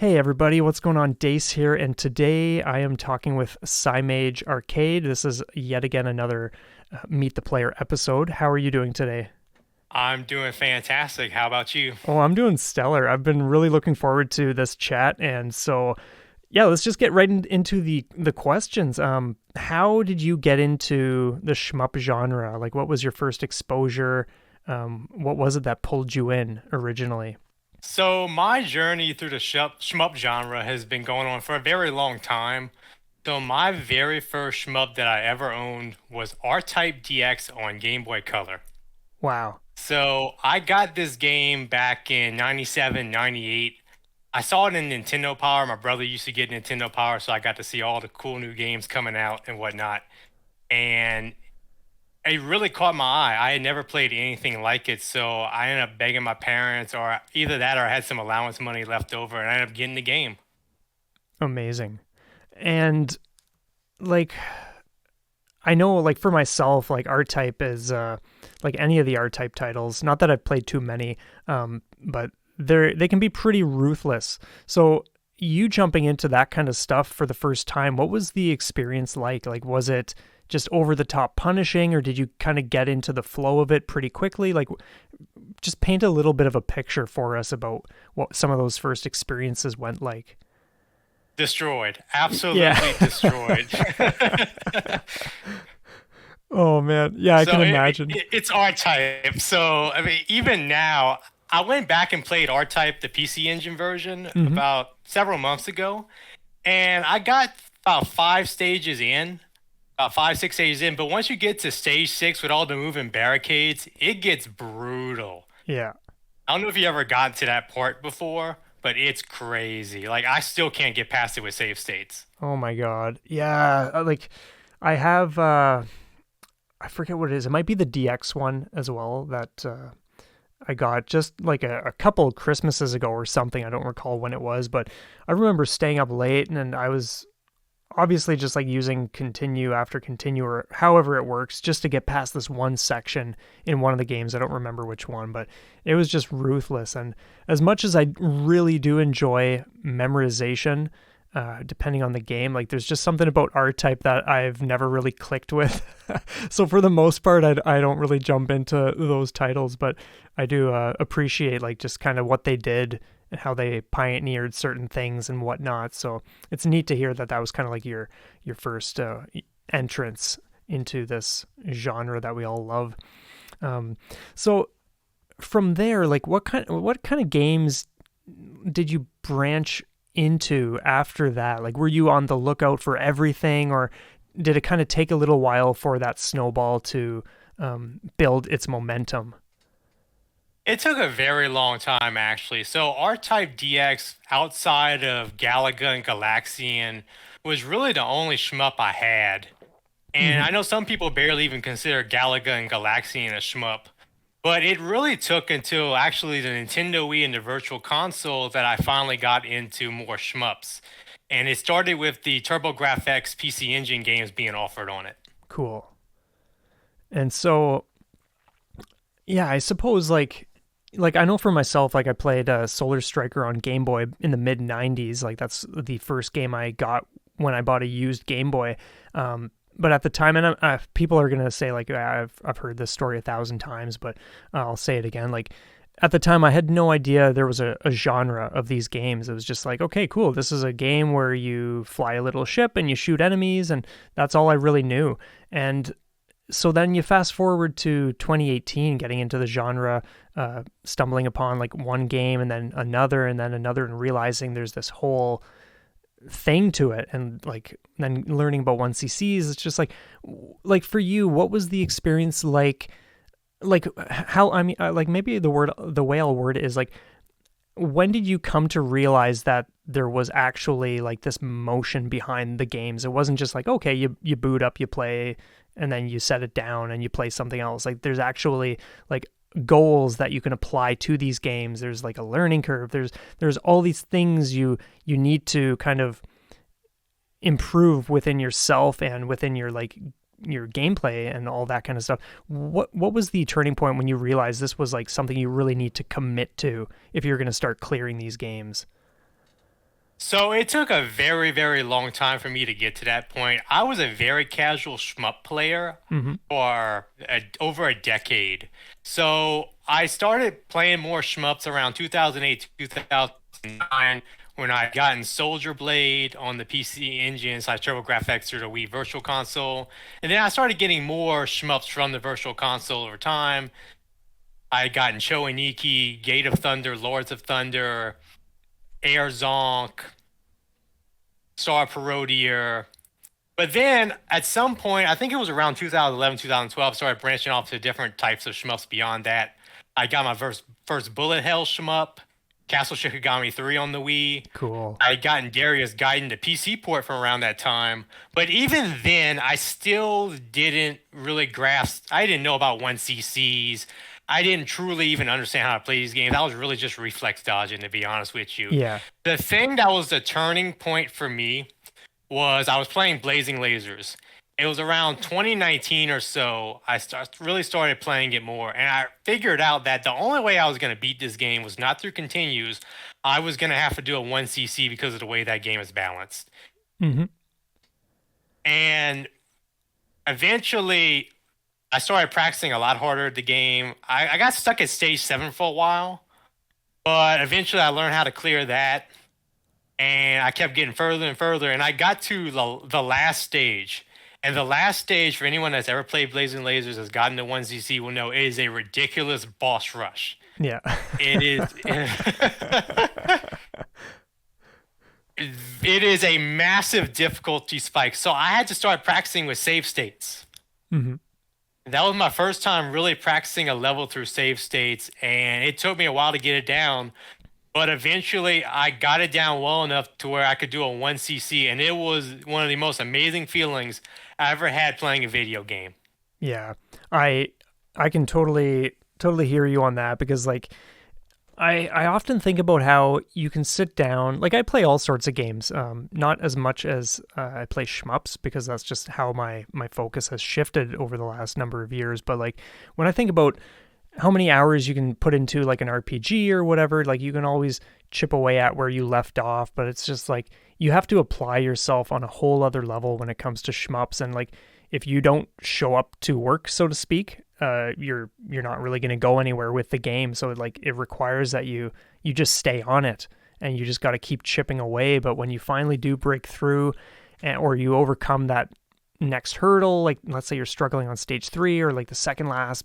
Hey everybody, what's going on? Dace here, and today I am talking with Psymage Arcade. This is yet again another Meet the Player episode. How are you doing today? I'm doing fantastic. How about you? Oh, I'm doing stellar. I've been really looking forward to this chat, and so yeah, let's just get right into the questions. How did you get into the shmup genre? Like, what was your first exposure? What was it that pulled you in originally? So, my journey through the shmup genre has been going on for a very long time. So, my very first shmup that I ever owned was R-Type DX on Game Boy Color. Wow. So, I got this game back in 97, 98. I saw it in Nintendo Power. My brother used to get Nintendo Power, so I got to see all the cool new games coming out and whatnot. And it really caught my eye. I had never played anything like it, so I ended up begging my parents, or either that, or I had some allowance money left over, and I ended up getting the game. Amazing. And like I know, like for myself, like R Type is like any of the R Type titles. Not that I've played too many, but they can be pretty ruthless. So you jumping into that kind of stuff for the first time, what was the experience like? Like, was it just over the top punishing, or did you kind of get into the flow of it pretty quickly? Like, just paint a little bit of a picture for us about what some of those first experiences went like. Destroyed. Yeah. Absolutely destroyed. Oh man, yeah, I So can imagine. it's R-Type. So, I mean, even now, I went back and played R-Type, the PC Engine version, Hmm. about several months ago, and I got about five stages in. About five, 6 stages in. But once you get to stage six with all the moving barricades, it gets brutal. Yeah. I don't know if you ever got to that part before, but it's crazy. Like I still can't get past it with save states. Oh my god. Yeah, like I have I forget what it is. It might be the DX one as well that I got just like a couple of Christmases ago or something. I don't recall when it was, but I remember staying up late and I was obviously just like using continue after continue or however it works just to get past this one section in one of the games. I don't remember which one, but it was just ruthless. And as much as I really do enjoy memorization, depending on the game, like there's just something about R Type that I've never really clicked with. So for the most part, I don't really jump into those titles, but I do appreciate like just kind of what they did and how they pioneered certain things and whatnot. So it's neat to hear that that was kind of like your first entrance into this genre that we all love. Um, so from there, like what kind of games did you branch into after that? Like, were you on the lookout for everything, or did it kind of take a little while for that snowball to build its momentum? It took a very long time actually. So R-Type DX outside of Galaga and Galaxian was really the only shmup I had. And Hmm. I know some people barely even consider Galaga and Galaxian a shmup. But it really took until actually the Nintendo Wii and the Virtual Console that I finally got into more shmups. And it started with the TurboGrafx PC Engine games being offered on it. Cool. And so, yeah, I suppose like I know for myself, like I played Solar Striker on Game Boy in the mid '90s. Like that's the first game I got when I bought a used Game Boy. But at the time, and people are gonna say like I've heard this story 1,000 times, but I'll say it again. Like at the time, I had no idea there was a genre of these games. It was just like, okay, cool. This is a game where you fly a little ship and you shoot enemies, and that's all I really knew. And so then you fast forward to 2018, getting into the genre, stumbling upon like one game and then another, and realizing there's this whole thing to it, and like then learning about 1cc's. It's just like for you, what was the experience like? Like how I mean, like maybe the way I'll word it is like, when did you come to realize that there was actually like this motion behind the games? It wasn't just like, okay, you boot up, you play, and then you set it down and you play something else. Like there's actually like goals that you can apply to these games. There's like a learning curve. There's all these things you need to kind of improve within yourself and within your gameplay and all that kind of stuff. What was the turning point when you realized this was like something you really need to commit to if you're going to start clearing these games? So it took a very, very long time for me to get to that point. I was a very casual shmup player Hmm. for over a decade. So I started playing more shmups around 2008, 2009 when I got in Soldier Blade on the PC Engine, so I TurboGrafx through the Wii Virtual Console. And then I started getting more shmups from the Virtual Console over time. I got in Cho Aniki, Gate of Thunder, Lords of Thunder, Air Zonk, Star Parodier. But then at some point, I think it was around 2011, 2012, I started branching off to different types of shmups beyond that. I got my first Bullet Hell shmup, Castle Shikigami 3 on the Wii. Cool. I gotten Darius Gaiden to PC port from around that time. But even then, I still didn't really grasp, I didn't know about 1CCs. I didn't truly even understand how to play these games. I was really just reflex dodging, to be honest with you. Yeah. The thing that was the turning point for me was I was playing Blazing Lasers. It was around 2019 or so. Really started playing it more, and I figured out that the only way I was going to beat this game was not through continues. I was going to have to do a 1CC because of the way that game is balanced. Hmm. And eventually, I started practicing a lot harder at the game. I got stuck at stage 7 for a while, but eventually I learned how to clear that. And I kept getting further and further, and I got to the last stage. And the last stage, for anyone that's ever played Blazing Lasers, has gotten to 1CC, will know it is a ridiculous boss rush. Yeah. It is. It is a massive difficulty spike. So I had to start practicing with save states. Hmm. That was my first time really practicing a level through save states, and it took me a while to get it down. But eventually, I got it down well enough to where I could do a 1CC, and it was one of the most amazing feelings I ever had playing a video game. Yeah. I I can totally hear you on that because like I often think about how you can sit down. Like I play all sorts of games, not as much as I play shmups because that's just how my focus has shifted over the last number of years. But like when I think about how many hours you can put into like an RPG or whatever, like you can always chip away at where you left off. But it's just like you have to apply yourself on a whole other level when it comes to shmups. And like if you don't show up to work, so to speak, you're not really going to go anywhere with the game. So like it requires that you just stay on it and you just got to keep chipping away. But when you finally do break through, or you overcome that next hurdle, like let's say you're struggling on stage 3 or like the second last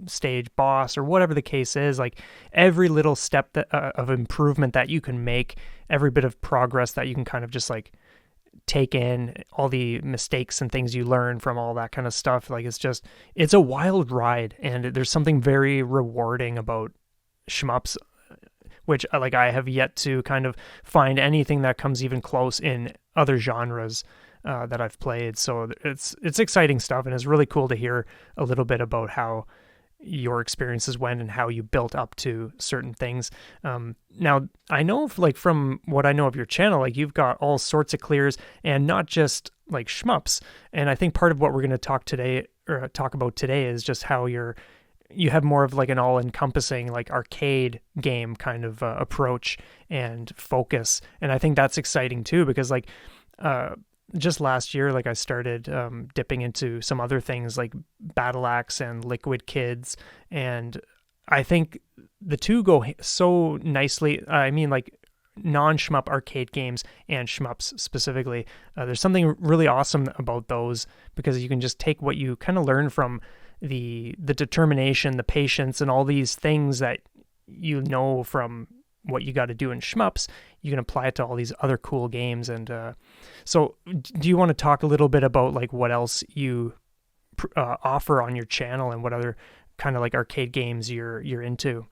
stage boss or whatever the case is, like every little step of improvement that you can make, every bit of progress that you can kind of just like take in, all the mistakes and things you learn from all that kind of stuff, like it's a wild ride, and there's something very rewarding about shmups, which like I have yet to kind of find anything that comes even close in other genres that I've played. So it's exciting stuff, and it's really cool to hear a little bit about how your experiences went and how you built up to certain things. Now, I know like from what I know of your channel, like you've got all sorts of clears and not just like shmups. And I think part of what we're going to talk about today is just how you have more of like an all-encompassing like arcade game kind of approach and focus. And I think that's exciting too, because like just last year, like I started dipping into some other things like Battle Axe and Liquid Kids, and I think the two go so nicely. I mean, like non-shmup arcade games and shmups specifically. There's something really awesome about those because you can just take what you kind of learn from the determination, the patience, and all these things that you know from what you got to do in shmups. You can apply it to all these other cool games. And so do you want to talk a little bit about like what else you offer on your channel and what other kind of like arcade games you're into?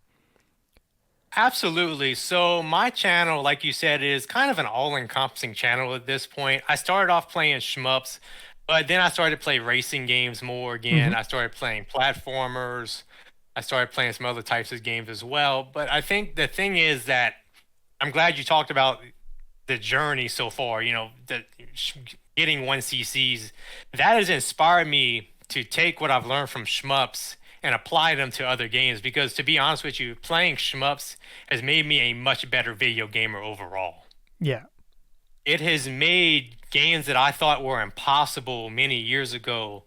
Absolutely. So my channel, like you said, is kind of an all-encompassing channel at this point. I started off playing shmups, but then I started to play racing games more again. Hmm. I started playing platformers. I started playing some other types of games as well. But I think the thing is that I'm glad you talked about the journey so far. Getting 1CCs. That has inspired me to take what I've learned from shmups and apply them to other games. Because to be honest with you, playing shmups has made me a much better video gamer overall. Yeah. it has made games that I thought were impossible many years ago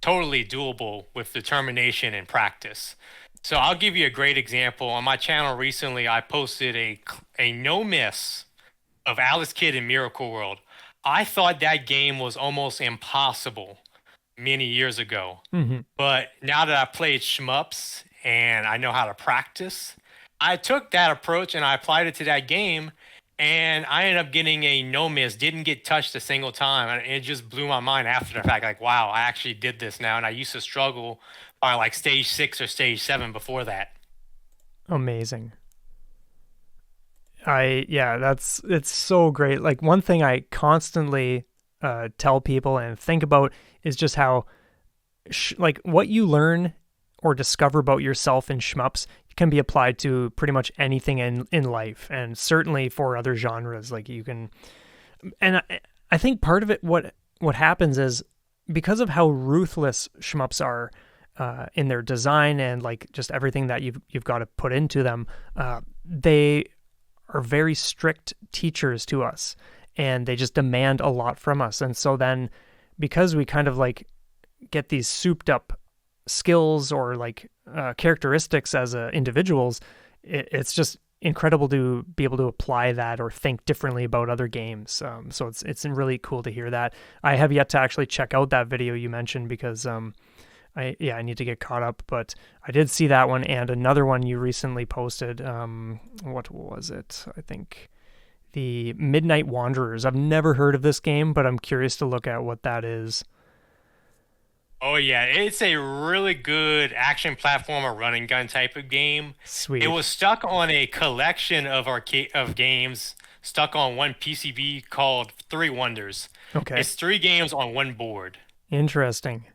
totally doable with determination and practice. So I'll give you a great example. On my channel recently, I posted a no miss of Alice Kid in Miracle World. I thought that game was almost impossible many years ago. Hmm. But now that I've played shmups and I know how to practice, I took that approach and I applied it to that game. And I ended up getting a no miss, didn't get touched a single time. And it just blew my mind after the fact. Like, wow, I actually did this now. And I used to struggle by like stage 6 or stage 7 before that. Amazing. Yeah, it's so great. Like one thing I constantly tell people and think about is just how like what you learn or discover about yourself in shmups can be applied to pretty much anything in life, and certainly for other genres. Like you can, and I think part of it, what happens is because of how ruthless shmups are in their design and like just everything that you've got to put into them, they are very strict teachers to us, and they just demand a lot from us. And so then, because we kind of like get these souped up skills or like characteristics as individuals, it's just incredible to be able to apply that or think differently about other games. So it's really cool to hear that. I have yet to actually check out that video you mentioned because I need to get caught up, but I did see that one and another one you recently posted. What was it? I think the Midnight Wanderers. I've never heard of this game, but I'm curious to look at what that is. Oh yeah, it's a really good action platformer running gun type of game. It Sweet. was stuck on a collection of arcade of games stuck on one PCB called Three Wonders. Okay. It's three games on one board. Interesting.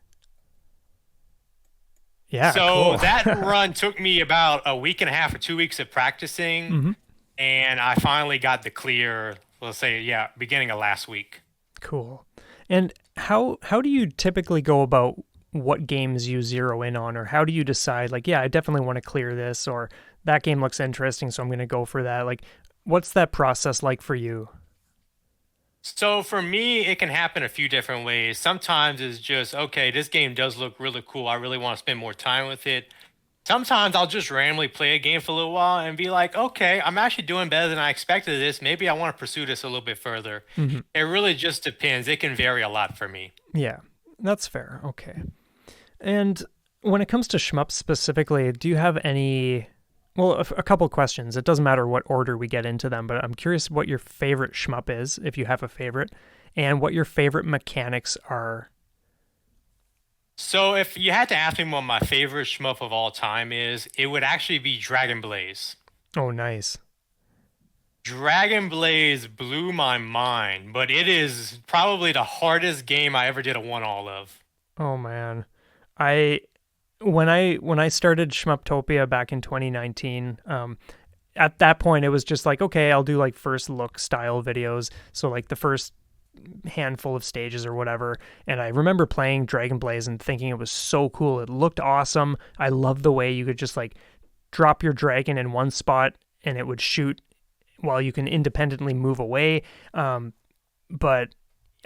Yeah, So cool. that run took me about a week and a half or 2 weeks of practicing, Hmm. and I finally got the clear, let's say, yeah, beginning of last week. Cool. And how do you typically go about what games you zero in on, or how do you decide like, yeah, I definitely want to clear this, or that game looks interesting, so I'm going to go for that? Like, what's that process like for you? So for me, it can happen a few different ways. Sometimes it's just, okay, this game does look really cool. I really want to spend more time with it. Sometimes I'll just randomly play a game for a little while and be like, okay, I'm actually doing better than I expected this. Maybe I want to pursue this a little bit further. Hmm. It really just depends. It can vary a lot for me. Yeah, that's fair. Okay. And when it comes to shmups specifically, do you have any? Well, a couple questions. It doesn't matter what order we get into them, but I'm curious what your favorite shmup is, if you have a favorite, and what your favorite mechanics are. So if you had to ask me what my favorite shmup of all time is, it would actually be Dragon Blaze. Oh, nice. Dragon Blaze blew my mind, but it is probably the hardest game I ever did a one all of. Oh man, I when I started Shmuptopia back in 2019, at that point it was just like, okay, I'll do like first look style videos, so like the first handful of stages or whatever. And I remember playing Dragon Blaze and thinking it was so cool. It looked awesome. I loved the way you could just like drop your dragon in one spot and it would shoot while you can independently move away. But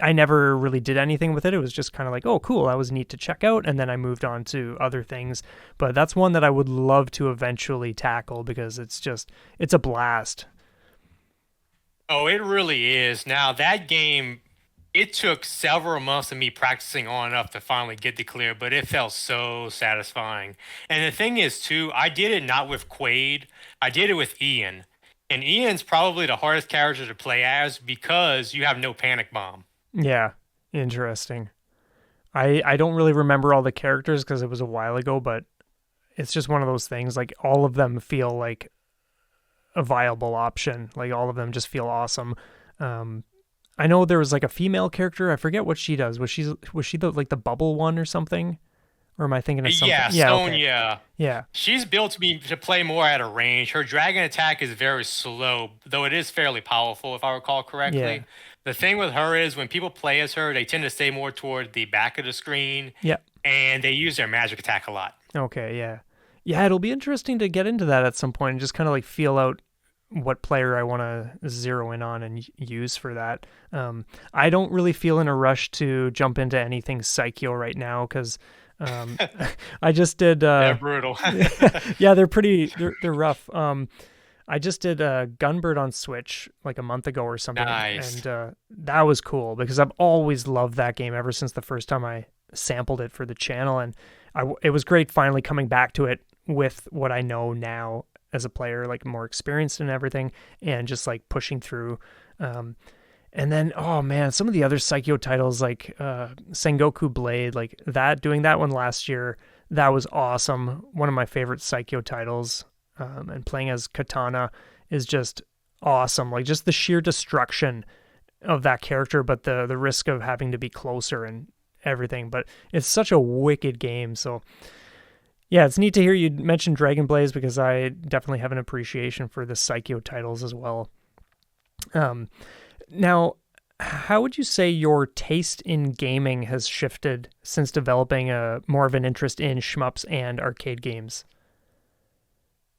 I never really did anything with it. It was just kind of like, oh, cool, that was neat to check out. And then I moved on to other things. But that's one that I would love to eventually tackle because it's a blast. Oh, it really is. Now, that game, it took several months of me practicing on and off to finally get the clear, but it felt so satisfying. And the thing is, too, I did it not with Quaid, I did it with Ian. And Ian's probably the hardest character to play as because you have no panic bomb. Yeah, interesting. I don't really remember all the characters because it was a while ago, but it's just one of those things. Like all of them feel like a viable option. Like all of them just feel awesome. Um, I know there was like a female character. I forget what she does. Was she the like the bubble one or something? Or am I thinking of something? Yeah, Yeah. Okay. Sonya. Yeah. She's built to be to play more at a range. Her dragon attack is very slow, though it is fairly powerful, if I recall Yeah. correctly. The thing with her is when people play as her, they tend to stay more toward the back of the screen, Yeah. and they use their magic attack a lot. Okay. Yeah. Yeah. It'll be interesting to get into that at some point and just kind of like feel out what player I want to zero in on and use for that. I don't really feel in a rush to jump into anything Psycho right now because um, I just did. They're brutal. Yeah, they're rough. I just did Gunbird on Switch like a month ago or something, Nice. and that was cool because I've always loved that game ever since the first time I sampled it for the channel, and it was great finally coming back to it with what I know now as a player, like more experienced and everything, and just like pushing through. And then, oh man, some of the other Psycho titles like Sengoku Blade, like that, doing that one last year, that was awesome. One of my favorite Psycho titles. And playing as Katana is just awesome. Like just the sheer destruction of that character, but the risk of having to be closer and everything. But it's such a wicked game. So yeah, it's neat to hear you mention Dragon Blaze because I definitely have an appreciation for the Psycho titles as well. Now, how would you say your taste in gaming has shifted since developing a more of an interest in shmups and arcade games?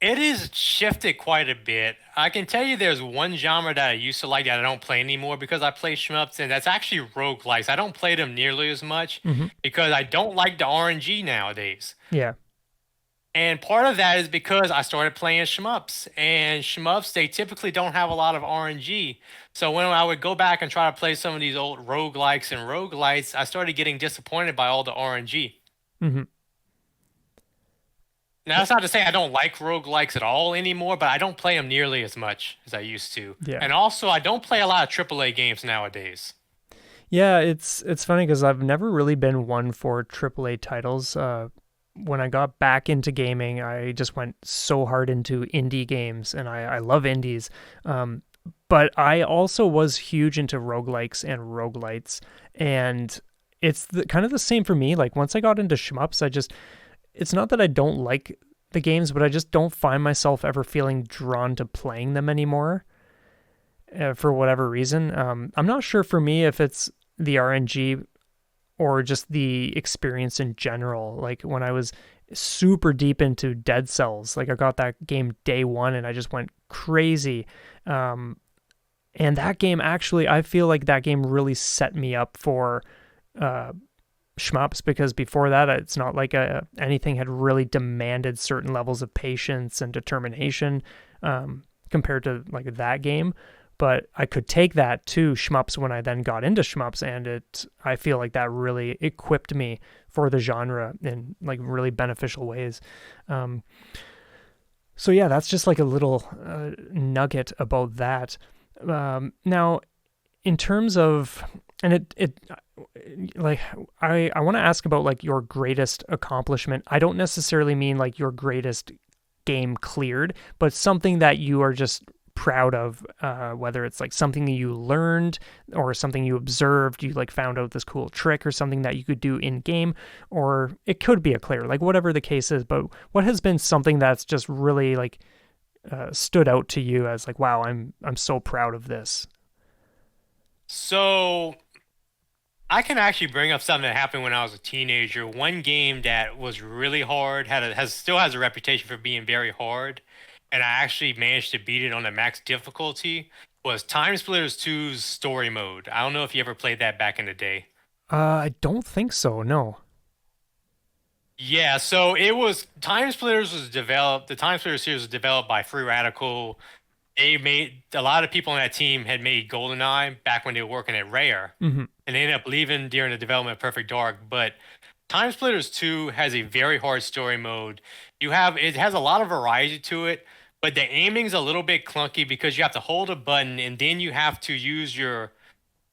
It is shifted quite a bit. I can tell you there's one genre that I used to like that I don't play anymore because I play shmups, and that's actually roguelikes. I don't play them nearly as much Mm-hmm. because I don't like the RNG nowadays. Yeah. And part of that is because I started playing shmups, and shmups, they typically don't have a lot of RNG. So when I would go back and try to play some of these old roguelikes and roguelites, I started getting disappointed by all the RNG. Mm-hmm. Now, that's not to say I don't like roguelikes at all anymore, but I don't play them nearly as much as I used to. Yeah. And also, I don't play a lot of AAA games nowadays. Yeah, it's funny because I've never really been one for AAA titles. When I got back into gaming, I just went so hard into indie games, and I love indies. But I also was huge into roguelikes and roguelites, and it's kind of the same for me. Like once I got into shmups, it's not that I don't like the games, but I just don't find myself ever feeling drawn to playing them anymore for whatever reason. I'm not sure for me if it's the RNG or just the experience in general. Like when I was super deep into Dead Cells, like I got that game day one and I just went crazy. And that game actually, I feel like that game really set me up for shmups because before that, it's not like anything had really demanded certain levels of patience and determination compared to like that game. But I could take that to shmups when I then got into shmups, and I feel like that really equipped me for the genre in like really beneficial ways. So yeah, that's just like a little nugget about that. Now, in terms of, and it like I want to ask about like your greatest accomplishment. I don't necessarily mean like your greatest game cleared, but something that you are just proud of, whether it's like something that you learned or something you observed, you like found out this cool trick or something that you could do in game, or it could be a clear, like whatever the case is. But what has been something that's just really like stood out to you as like, wow, I'm so proud of this. So I can actually bring up something that happened when I was a teenager. One game that was really hard still has a reputation for being very hard, and I actually managed to beat it on the max difficulty. Was Time Splitters 2's story mode. I don't know if you ever played that back in the day. I don't think so. No. Yeah, so it was Time Splitters was developed. The Time Splitters series was developed by Free Radical. They made a lot of people on that team had made GoldenEye back when they were working at Rare, Mm-hmm. and they ended up leaving during the development of Perfect Dark. But Time Splitters 2 has a very hard story mode. It has a lot of variety to it, but the aiming's a little bit clunky because you have to hold a button and then you have to use your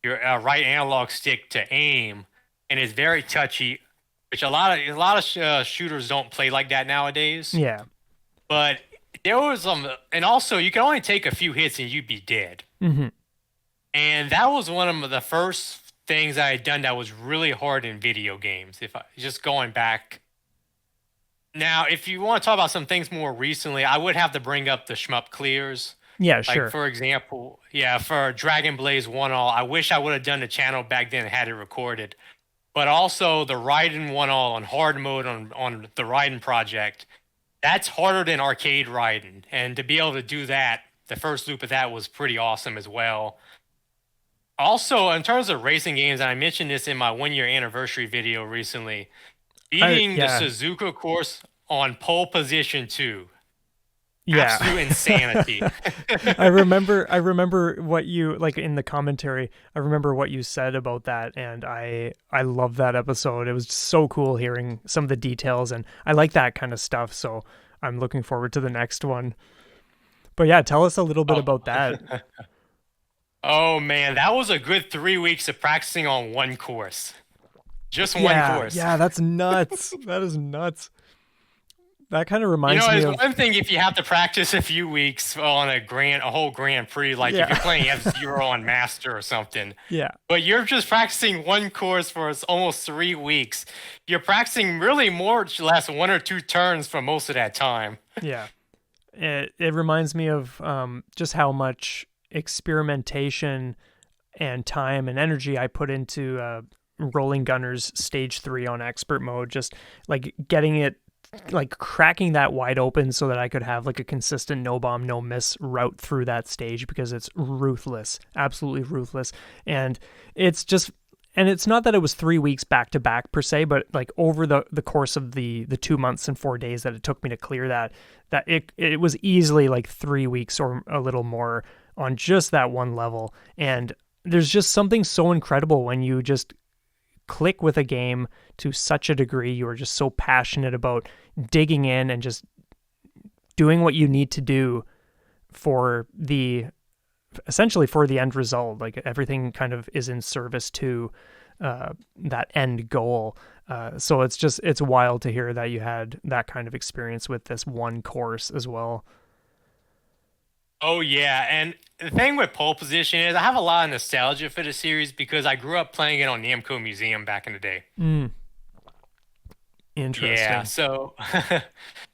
right analog stick to aim, and it's very touchy, which a lot of shooters don't play like that nowadays. Yeah. But there was and also you can only take a few hits and you'd be dead. Mm-hmm. And that was one of the first things I had done that was really hard in video games. If I just going back now, if you want to talk about some things more recently, I would have to bring up the shmup clears. Yeah, Like sure. for example, yeah, for Dragon Blaze One All, I wish I would have done the channel back then and had it recorded. But also the Raiden One All on hard mode on the Raiden project, that's harder than arcade Raiden. And to be able to do that, the first loop of that was pretty awesome as well. Also, in terms of racing games, and I mentioned this in my 1 year anniversary video recently, beating the Yeah, Suzuka course on pole position too. yeah. Absolute insanity. I remember what you like in the commentary. I remember what you said about that, and I love that episode. It was so cool hearing some of the details, and I like that kind of stuff. So I'm looking forward to the next one. But yeah, tell us a little bit Oh. about that. Oh man, that was a good 3 weeks of practicing on one course. Just one Yeah, course. yeah, that's nuts. That is nuts. That kind of You reminds know, me it's of one thing if you have to practice a few weeks on a whole Grand Prix, like if yeah, you're playing F-Zero on Master or something. yeah, But you're just practicing one course for almost 3 weeks. You're practicing really more or less 1 or 2 turns for most of that time. yeah. It reminds me of just how much experimentation and time and energy I put into Rolling Gunners Stage 3 on expert mode, just like getting it, like cracking that wide open so that I could have like a consistent no bomb, no miss route through that stage because it's ruthless, absolutely ruthless. And it's just, and it's not that it was 3 weeks back to back per se, but like over the course of the 2 months and 4 days that it took me to clear that it was easily like 3 weeks or a little more on just that one level. And there's just something so incredible when you just click with a game to such a degree. You are just so passionate about digging in and just doing what you need to do for the essentially for the end result. Like everything kind of is in service to that end goal. So it's wild to hear that you had that kind of experience with this one course as well. Oh yeah, and the thing with pole position is I have a lot of nostalgia for the series because I grew up playing it on Namco Museum back in the day. Mm, Yeah, interesting. so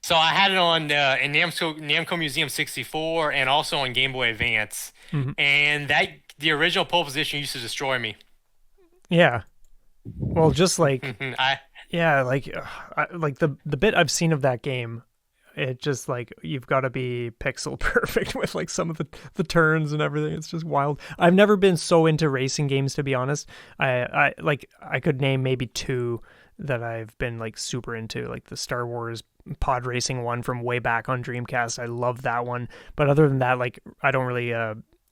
so I had it on in Namco Museum 64 and also on Game Boy Advance, Hmm. and that the original pole position used to destroy me. Yeah. Well, just like I yeah, like the bit I've seen of that game, it just like you've got to be pixel perfect with like some of the turns and everything. It's just wild. I've never been so into racing games, to be honest. I like I could name maybe two that I've been like super into, like the Star Wars pod racing one from way back on Dreamcast. I love that one. But other than that, like I don't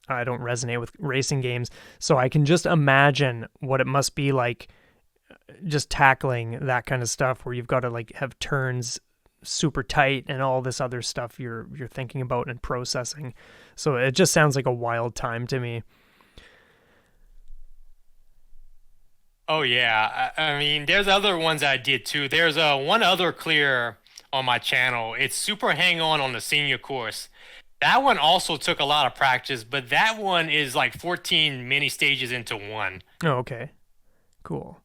resonate with racing games. So I can just imagine what it must be like just tackling that kind of stuff where you've got to like have turns super tight and all this other stuff you're thinking about and processing. So it just sounds like a wild time to me. Oh yeah, I mean, there's other ones I did too. There's one other clear on my channel. It's Super Hang On the senior course. That one also took a lot of practice, but that one is like 14 mini stages into one. Oh, okay. Cool.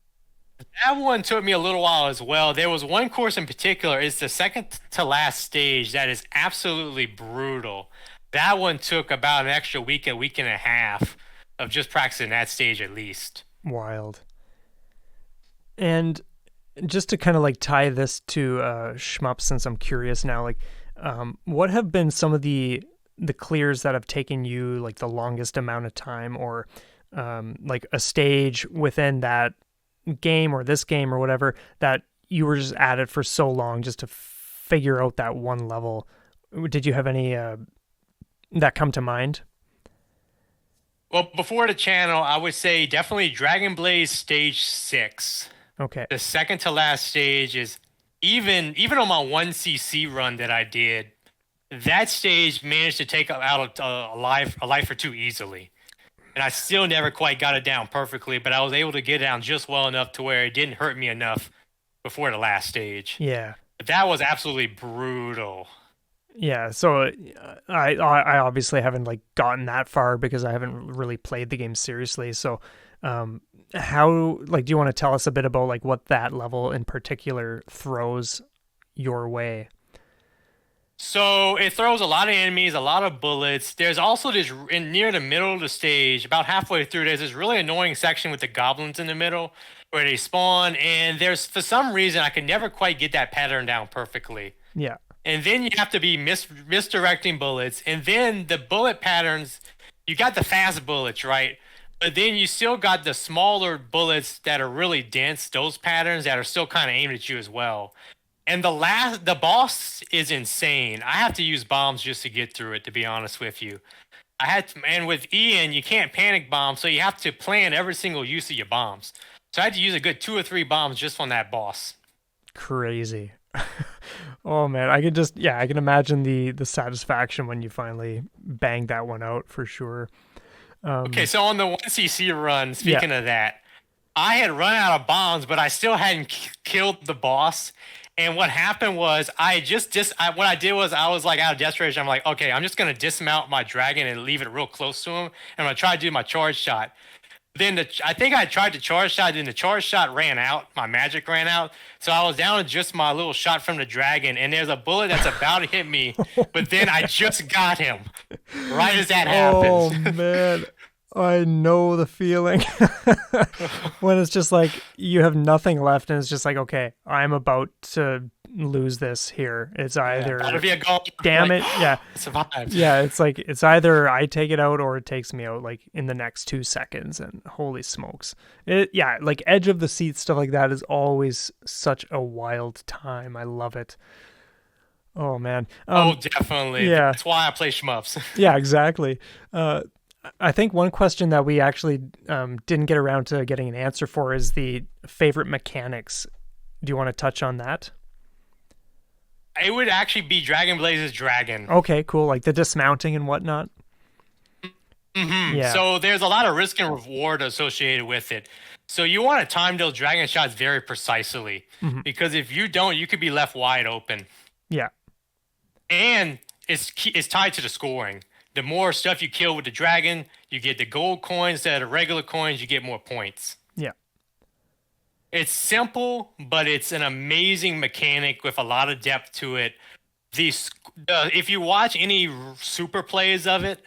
That one took me a little while as well. There was one course in particular, it's the second to last stage that is absolutely brutal. That one took about an extra week, a week and a half of just practicing that stage at least. Wild. And just to kind of like tie this to shmup, since I'm curious now, like what have been some of the clears that have taken you like the longest amount of time, or like a stage within that game or this game or whatever that you were just at it for so long just to figure out that one level? Did you have any that come to mind? Well, before the channel, I would say definitely Dragon Blaze Stage 6. Okay. The second to last stage is even on my 1cc run that I did, that stage managed to take out a life or two easily. And I still never quite got it down perfectly, but I was able to get it down just well enough to where it didn't hurt me enough before the last stage. Yeah. But that was absolutely brutal. Yeah, so I obviously haven't like gotten that far because I haven't really played the game seriously. So how, like, do you want to tell us a bit about like what that level in particular throws your way? So it throws a lot of enemies, a lot of bullets. There's also near the middle of the stage, about halfway through, there's this really annoying section with the goblins in the middle where they spawn. And there's, for some reason, I could never quite get that pattern down perfectly. Yeah. and then you have to be misdirecting bullets, and then the bullet patterns. You got the fast bullets, right? But then you still got the smaller bullets that are really dense. Those patterns that are still kind of aimed at you as well. And the boss is insane. I have to use bombs just to get through it, to be honest with you. And with Ian, you can't panic bomb, so you have to plan every single use of your bombs. So I had to use a good 2 or 3 bombs just on that boss. Crazy. Oh man, I can imagine the satisfaction when you finally bang that one out for sure. Okay, so on the 1cc run, Yeah. speaking of that, I had run out of bombs, but I still hadn't killed the boss. And what happened was what I did was I was like out of desperation. I'm like, okay, I'm just gonna dismount my dragon and leave it real close to him. And I'm gonna try to do my charge shot. I think I tried to charge shot, and the charge shot ran out. My magic ran out, so I was down to just my little shot from the dragon. And there's a bullet that's about to hit me, but then I just got him right as that Oh happens. man, I know the feeling when it's just like you have nothing left, and it's just like, okay, I'm about to lose this here. It's either That'll be a goal. damn Like, it, yeah. survived. Yeah, it's like it's either I take it out or it takes me out like in the next 2 seconds, and holy smokes. Like edge of the seat stuff like that is always such a wild time. I love it. Oh man. Oh, definitely. yeah. That's why I play shmups. Yeah, exactly. I think one question that we actually didn't get around to getting an answer for is the favorite mechanics. Do you want to touch on that? It would actually be Dragon Blaze's dragon. Okay, cool. Like the dismounting and whatnot. Yeah. So there's a lot of risk and reward associated with it. So you want to time those dragon shots very precisely, because if you don't, you could be left wide open. Yeah. And it's tied to the scoring. The more stuff you kill with the dragon, you get the gold coins. Instead of regular coins, you get more points. Yeah. It's simple, but it's an amazing mechanic with a lot of depth to it. If you watch any super plays of it,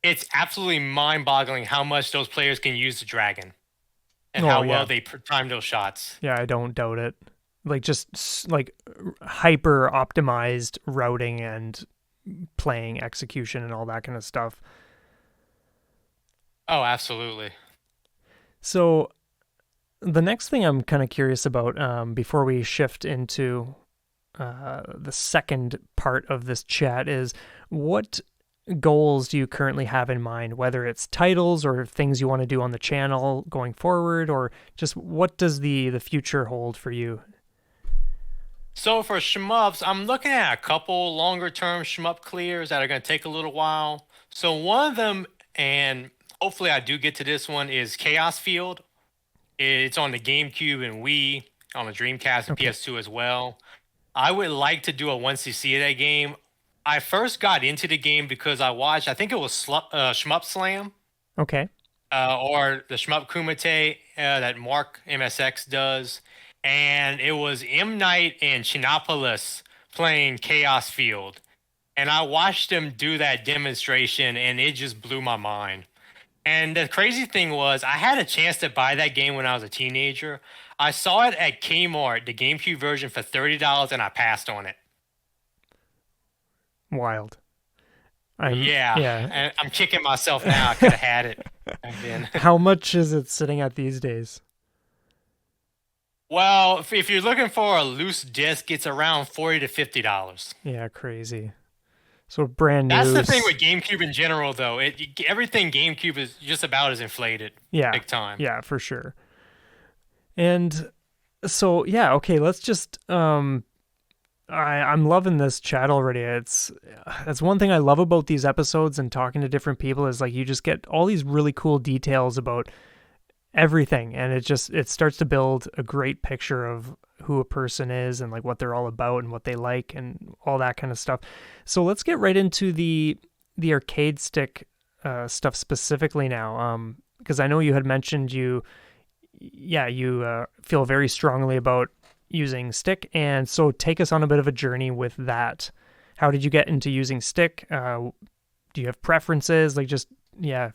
it's absolutely mind-boggling how much those players can use the dragon and how well they time those shots. Yeah, I don't doubt it. Like just like hyper optimized routing and playing execution and all that kind of stuff. Oh, absolutely. So the next thing I'm kind of curious about before we shift into the second part of this chat is what goals do you currently have in mind, whether it's titles or things you want to do on the channel going forward, or just what does the future hold for you? So for shmups, I'm looking at a couple longer term shmup clears that are going to take a little while. So one of them, and hopefully I do get to this one, is Chaos Field. It's on the GameCube and Wii, on the Dreamcast and PS2 as well. I would like to do a 1cc of that game. I first got into the game because I watched, I think it was Shmup Slam. Okay. Or the Shmup Kumite that Mark MSX does. And it was M. Night and Chinopolis playing Chaos Field. And I watched them do that demonstration, and it just blew my mind. And the crazy thing was, I had a chance to buy that game when I was a teenager. I saw it at Kmart, the GameCube version, for $30, and I passed on it. Wild. Yeah. And I'm kicking myself now. I could have had it back then. How much is it sitting at these days? Well, if you're looking for a loose disc, it's around $40 to $50. Yeah, crazy. So brand new. That's the thing with GameCube in general, though. Everything GameCube is just about as inflated. Yeah. Big time. Yeah, for sure. And so, yeah, okay, let's just I'm loving this chat already. That's one thing I love about these episodes and talking to different people is like you just get all these really cool details about everything, and it starts to build a great picture of who a person is and like what they're all about and what they like and all that kind of stuff. So let's get right into the arcade stick stuff specifically now, because I know you had mentioned you feel very strongly about using stick, and so take us on a bit of a journey with that. How did you get into using stick? Do you have preferences? Like, just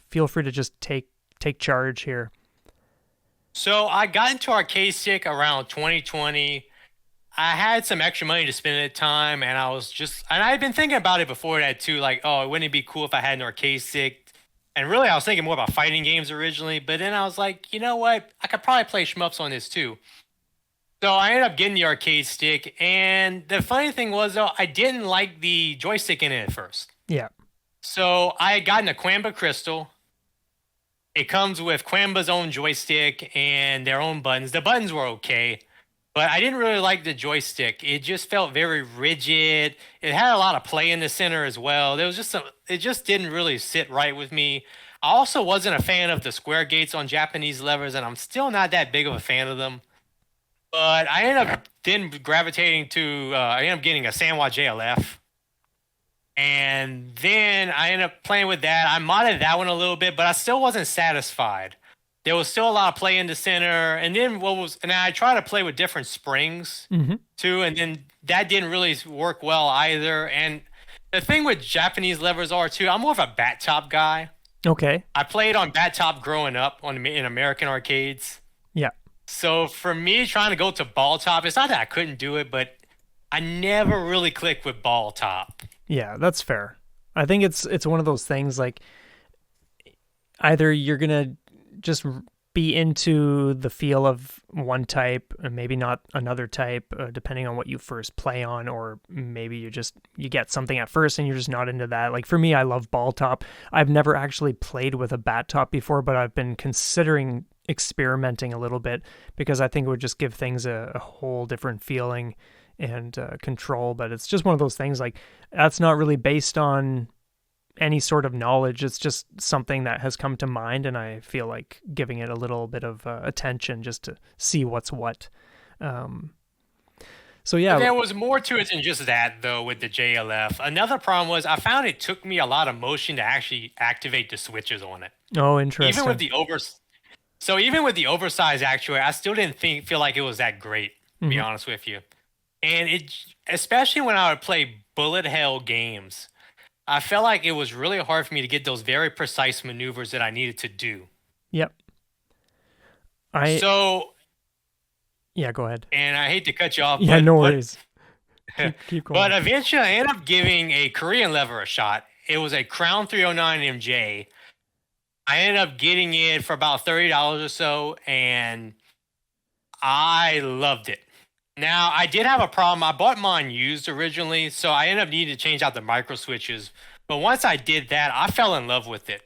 feel free to just take charge here. So I got into arcade stick around 2020. I had some extra money to spend at the time, and and I had been thinking about it before that too. Like, oh, wouldn't it be cool if I had an arcade stick? And really, I was thinking more about fighting games originally. But then I was like, you know what? I could probably play shmups on this too. So I ended up getting the arcade stick, and the funny thing was though, I didn't like the joystick in it at first. Yeah. So I had gotten a Quamba Crystal. It comes with Quamba's own joystick and their own buttons. The buttons were okay, but I didn't really like the joystick. It just felt very rigid. It had a lot of play in the center as well. There was just some, it just didn't really sit right with me. I also wasn't a fan of the square gates on Japanese levers, and I'm still not that big of a fan of them. But I ended up then gravitating to, I ended up getting a Sanwa JLF. And then I ended up playing with that. I modded that one a little bit, but I still wasn't satisfied. There was still a lot of play in the center. And then and I tried to play with different springs too. And then that didn't really work well either. And the thing with Japanese levers are too, I'm more of a bat top guy. Okay. I played on bat top growing up in American arcades. Yeah. So for me, trying to go to ball top, it's not that I couldn't do it, but I never really clicked with ball top. Yeah, that's fair. I think it's one of those things like either you're gonna just be into the feel of one type and maybe not another type, depending on what you first play on, or maybe you get something at first and you're just not into that. Like for me, I love ball top. I've never actually played with a bat top before, but I've been considering experimenting a little bit because I think it would just give things a whole different feeling and control. But it's just one of those things like that's not really based on any sort of knowledge. It's just something that has come to mind, and I feel like giving it a little bit of attention just to see what's what. So yeah, there was more to it than just that though with the JLF. Another problem was I found it took me a lot of motion to actually activate the switches on it. Oh, interesting. Even with the oversized actuator, I still didn't feel like it was that great, to be honest with you. And especially when I would play bullet hell games, I felt like it was really hard for me to get those very precise maneuvers that I needed to do. Yep. Yeah, go ahead. And I hate to cut you off. Yeah, no worries. Keep going. But eventually I ended up giving a Korean lever a shot. It was a Crown 309 MJ. I ended up getting it for about $30 or so, and I loved it. Now, I did have a problem. I bought mine used originally, so I ended up needing to change out the micro switches. But once I did that, I fell in love with it.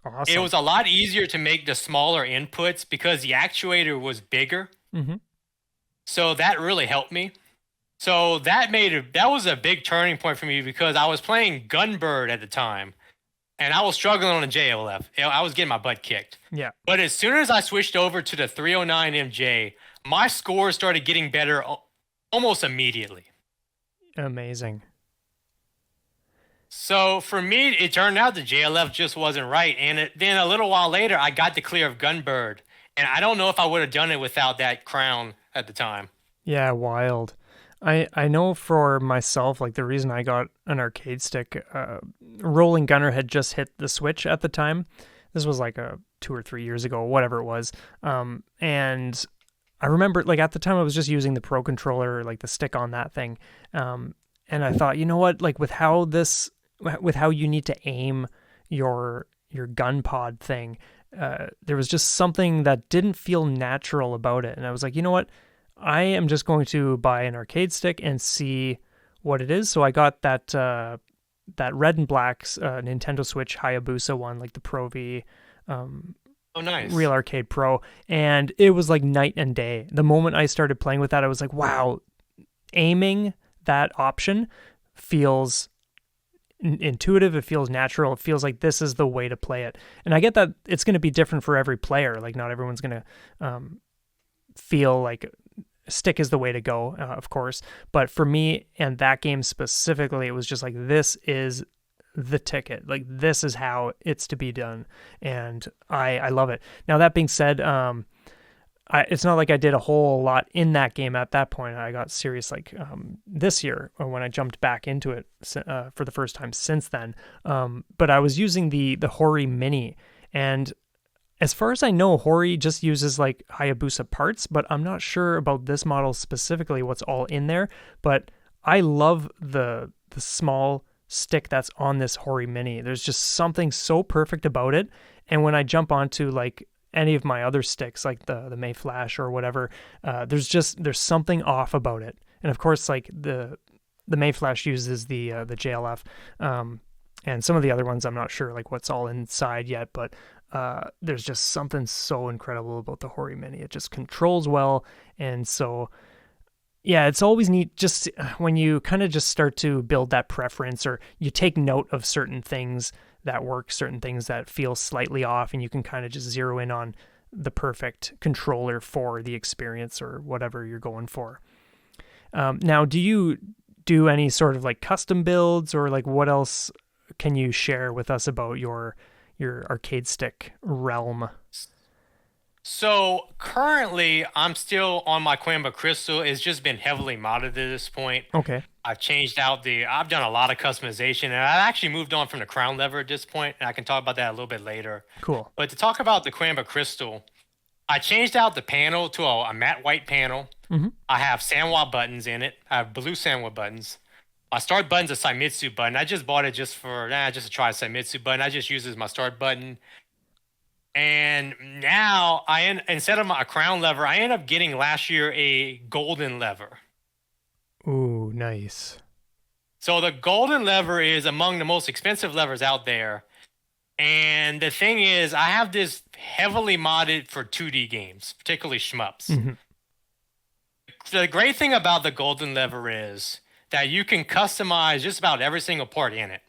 Awesome. It was a lot easier to make the smaller inputs because the actuator was bigger. So that really helped me. So that was a big turning point for me because I was playing Gunbird at the time, and I was struggling on a JLF. I was getting my butt kicked. Yeah. But as soon as I switched over to the 309 MJ, my scores started getting better almost immediately. Amazing. So for me, it turned out the JLF just wasn't right. And then a little while later, I got the clear of Gunbird. And I don't know if I would have done it without that crown at the time. Yeah, wild. I know for myself, like the reason I got an arcade stick, Rolling Gunner had just hit the Switch at the time. This was like 2 or 3 years ago, whatever it was. And I remember like at the time I was just using the Pro Controller, like the stick on that thing. And I thought, you know what, like with how you need to aim your gun pod thing, there was just something that didn't feel natural about it. And I was like, you know what, I am just going to buy an arcade stick and see what it is. So I got that red and black Nintendo Switch Hayabusa one, like the Pro V. Oh, nice. Real Arcade Pro, and it was like night and day. The moment I started playing with that, I was like, wow, aiming that option feels intuitive, it feels natural, it feels like this is the way to play it. And I get that it's going to be different for every player, like not everyone's going to feel like stick is the way to go, of course, but for me and that game specifically, it was just like, this is the ticket, like this is how it's to be done, and I love it. Now that being said, it's not like I did a whole lot in that game at that point. I got serious like this year, or when I jumped back into it for the first time since then. But I was using the Hori Mini, and As far as I know, Hori just uses like Hayabusa parts, but I'm not sure about this model specifically what's all in there. But I love the small stick that's on this Hori Mini. There's just something so perfect about it. And when I jump onto like any of my other sticks, like the May Flash or whatever, there's something off about it. And of course, like the May Flash uses the JLF, and some of the other ones I'm not sure like what's all inside yet, but there's just something so incredible about the Hori Mini. It just controls well, and so yeah, it's always neat just when you kind of just start to build that preference, or you take note of certain things that work, certain things that feel slightly off, and you can kind of just zero in on the perfect controller for the experience or whatever you're going for. Now, do you do any sort of like custom builds, or like what else can you share with us about your arcade stick realm? So currently, I'm still on my Coimba Crystal. It's just been heavily modded at this point. Okay, I've done a lot of customization, and I've actually moved on from the crown lever at this point, and I can talk about that a little bit later. cool. But to talk about the Coimba Crystal, I changed out the panel to a matte white panel. Mm-hmm. I have Sanwa buttons in it. I have blue Sanwa buttons. My start button's a Saimitsu button. I just bought it just to try a Saimitsu button. I just use it as my start button. And now instead of a crown lever, I ended up getting last year a golden lever. Ooh, nice. So the golden lever is among the most expensive levers out there. And the thing is, I have this heavily modded for 2D games, particularly shmups. Mm-hmm. The great thing about the golden lever is that you can customize just about every single part in it.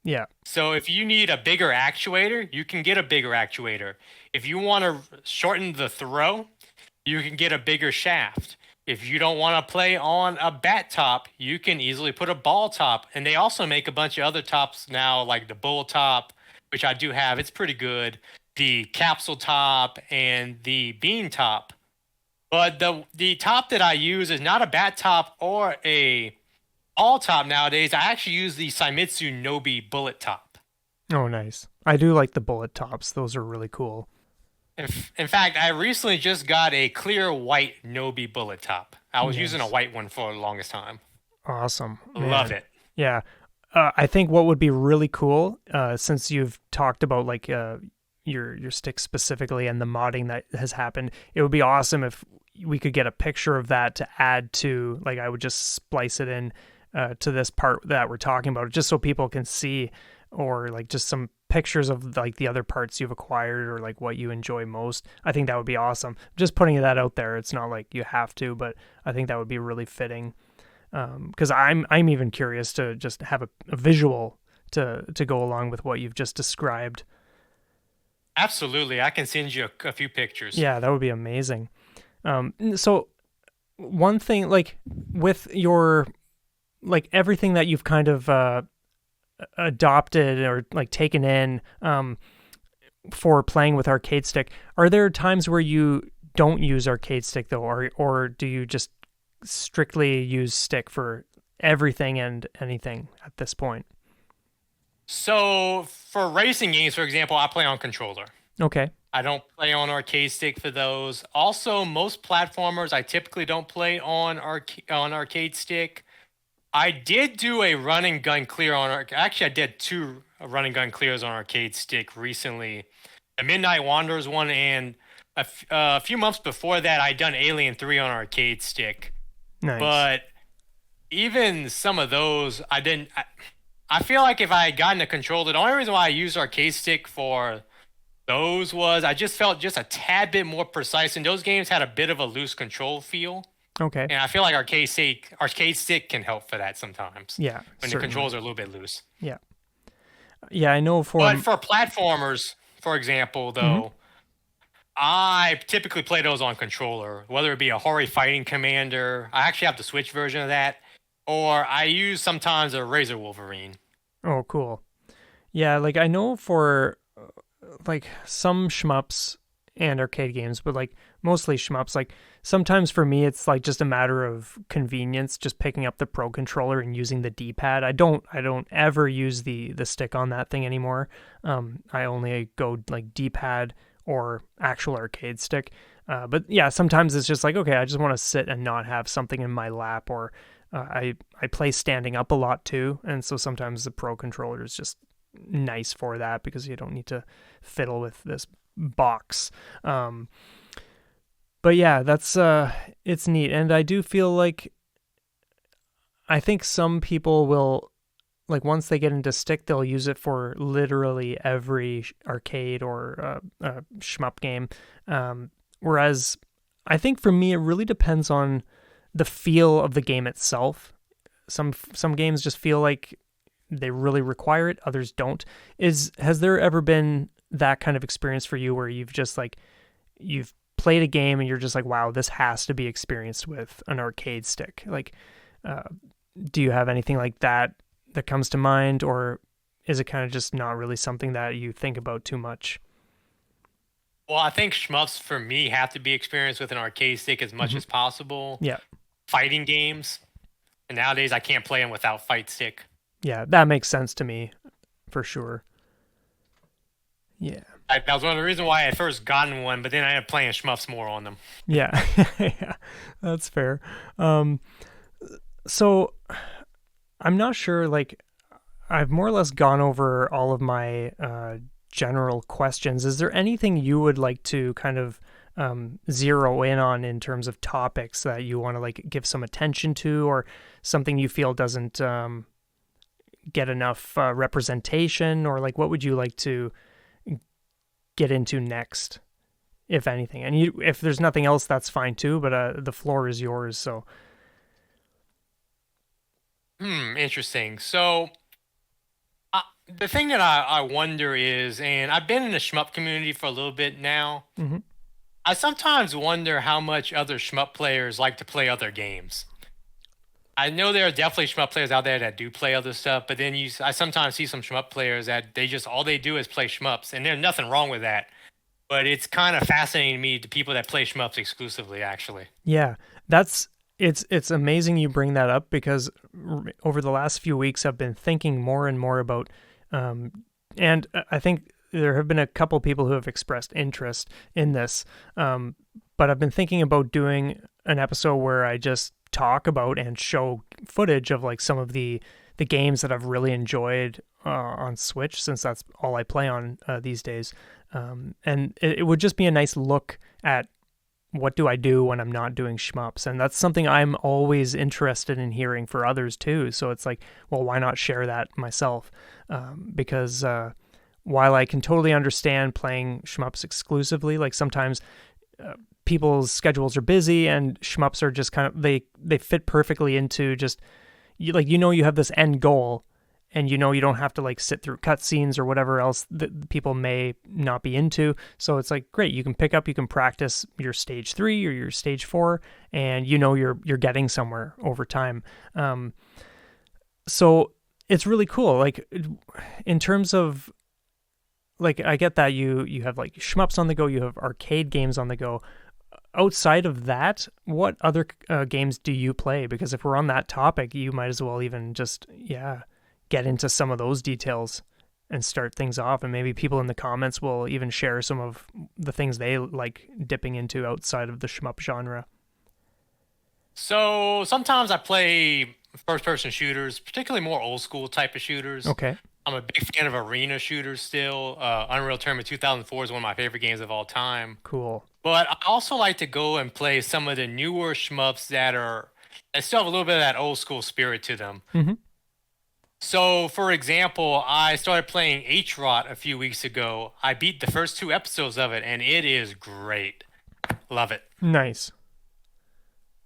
Yeah. So if you need a bigger actuator, you can get a bigger actuator. If you want to shorten the throw, you can get a bigger shaft. If you don't want to play on a bat top, you can easily put a ball top. And they also make a bunch of other tops now, like the bull top, which I do have. It's pretty good. The capsule top and the bean top. But the top that I use is not a bat top or a all top nowadays. I actually use the Saimitsu Nobi bullet top. Oh, nice. I do like the bullet tops. Those are really cool. In fact, I recently just got a clear white Nobi bullet top. I was using a white one for the longest time. Awesome. Man. Love it. Yeah. I think what would be really cool, since you've talked about like your stick specifically and the modding that has happened, it would be awesome if we could get a picture of that to add to, like, I would just splice it in to this part that we're talking about, just so people can see, or like just some pictures of like the other parts you've acquired, or like what you enjoy most. I think that would be awesome. Just putting that out there. It's not like you have to, but I think that would be really fitting. Because I'm even curious to just have a visual to go along with what you've just described. Absolutely. I can send you a few pictures. Yeah, that would be amazing. So one thing, like with your, like everything that you've kind of adopted or like taken in for playing with arcade stick, are there times where you don't use arcade stick though, or do you just strictly use stick for everything and anything at this point? So for racing games, for example, I play on controller. Okay. I don't play on arcade stick for those. Also, most platformers I typically don't play on arcade stick. I did do a run and gun clear actually I did two run and gun clears on arcade stick recently. The Midnight Wanderers one, and a few months before that I done Alien 3 on arcade stick. Nice. But even some of those I didn't. I feel like if I had gotten a controller, the only reason why I used arcade stick for those was I just felt just a tad bit more precise, and those games had a bit of a loose control feel. Okay. And I feel like arcade stick can help for that sometimes. Yeah. When certainly. the controls are a little bit loose. Yeah. Yeah, I know But for platformers, for example, though, I typically play those on controller, whether it be a Hori Fighting Commander. I actually have the Switch version of that. Or I use sometimes a Razor Wolverine. Oh, cool. Yeah, like I know for like some shmups and arcade games, but like mostly shmups, like sometimes for me it's like just a matter of convenience, just picking up the Pro controller and using the D-pad. I don't ever use the stick on that thing anymore. I only go like D-pad or actual arcade stick. But yeah, sometimes it's just like, okay, I just want to sit and not have something in my lap, or I play standing up a lot too, and so sometimes the Pro controller is just nice for that because you don't need to fiddle with this box. But yeah, that's it's neat, and I do feel like I think some people will, like, once they get into stick, they'll use it for literally every arcade or shmup game. Whereas I think for me, it really depends on the feel of the game itself. Some games just feel like they really require it, others don't. Has there ever been that kind of experience for you where you've just like you've played a game and you're just like, wow, this has to be experienced with an arcade stick? Like, uh, do you have anything like that that comes to mind, or is it kind of just not really something that you think about too much? Well, I think shmups for me have to be experienced with an arcade stick as much Hmm. as possible. Yeah. Fighting games, and nowadays I can't play them without fight stick. Yeah, that makes sense to me for sure. Yeah. That was one of the reasons why I first gotten one, but then I ended up playing shmups more on them. Yeah. Yeah. That's fair. Um so I'm not sure, like, I've more or less gone over all of my general questions. Is there anything you would like to kind of zero in on in terms of topics that you want to like give some attention to, or something you feel doesn't get enough representation, or like what would you like to get into next, if anything? And if there's nothing else, that's fine too. But the floor is yours. So Interesting. So the thing that I wonder is, and I've been in the shmup community for a little bit now. mhm. I sometimes wonder how much other shmup players like to play other games. I know there are definitely shmup players out there that do play other stuff, but then I sometimes see some shmup players that they just all they do is play shmups, and there's nothing wrong with that. But it's kind of fascinating to me the people that play shmups exclusively, actually. Yeah, that's it's amazing you bring that up, because over the last few weeks I've been thinking more and more about, um, and I think there have been a couple people who have expressed interest in this, but I've been thinking about doing an episode where I just talk about and show footage of like some of the games that I've really enjoyed on Switch, since that's all I play on these days. And it would just be a nice look at what do I do when I'm not doing shmups, and that's something I'm always interested in hearing for others too. So it's like, well, why not share that myself? Because while I can totally understand playing shmups exclusively, like sometimes people's schedules are busy and shmups are just kind of they fit perfectly into just you, like, you have this end goal, and you don't have to like sit through cutscenes or whatever else that people may not be into. So it's like, great, you can practice your stage 3 or your stage 4, and you're getting somewhere over time. So it's really cool. Like, in terms of, like, I get that you have like shmups on the go, you have arcade games on the go. Outside of that, what other games do you play? Because if we're on that topic, you might as well even just get into some of those details and start things off, and maybe people in the comments will even share some of the things they like dipping into outside of the shmup genre. So sometimes I play first person shooters, particularly more old school type of shooters. Okay, I'm a big fan of arena shooters still. Unreal Tournament 2004 is one of my favorite games of all time. cool. But I also like to go and play some of the newer shmups that still have a little bit of that old school spirit to them. Hmm. So, for example, I started playing H-Rot a few weeks ago. I beat the first 2 episodes of it, and it is great. Love it. Nice.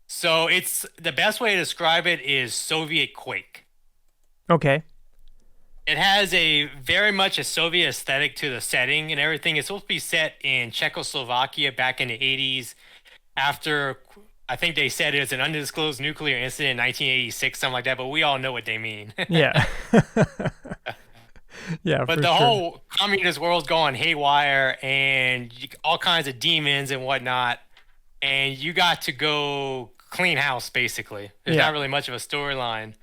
So, it's the best way to describe it is Soviet Quake. Okay. It has a very much a Soviet aesthetic to the setting and everything. It's supposed to be set in Czechoslovakia back in the 80s after, I think they said it was an undisclosed nuclear incident in 1986, something like that, but we all know what they mean. Yeah. Yeah, But for the sure. whole communist world's going haywire and all kinds of demons and whatnot. And you got to go clean house, basically. There's Yeah. not really much of a storyline.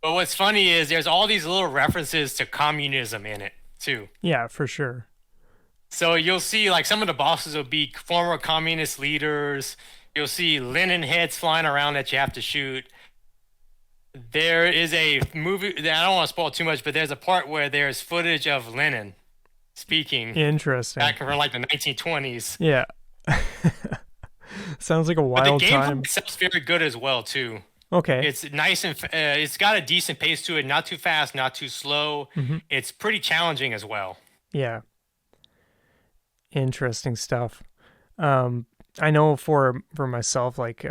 But what's funny is there's all these little references to communism in it, too. Yeah, for sure. So you'll see like some of the bosses will be former communist leaders. You'll see Lenin heads flying around that you have to shoot. There is a movie that I don't want to spoil too much, but there's a part where there's footage of Lenin speaking Interesting. back from like the 1920s. Yeah. Sounds like a But the wild gameplay time. itself is very good as well too. Okay. It's nice and it's got a decent pace to it, not too fast, not too slow. Hmm. It's pretty challenging as well. Yeah. Interesting stuff. Um, I know for myself, like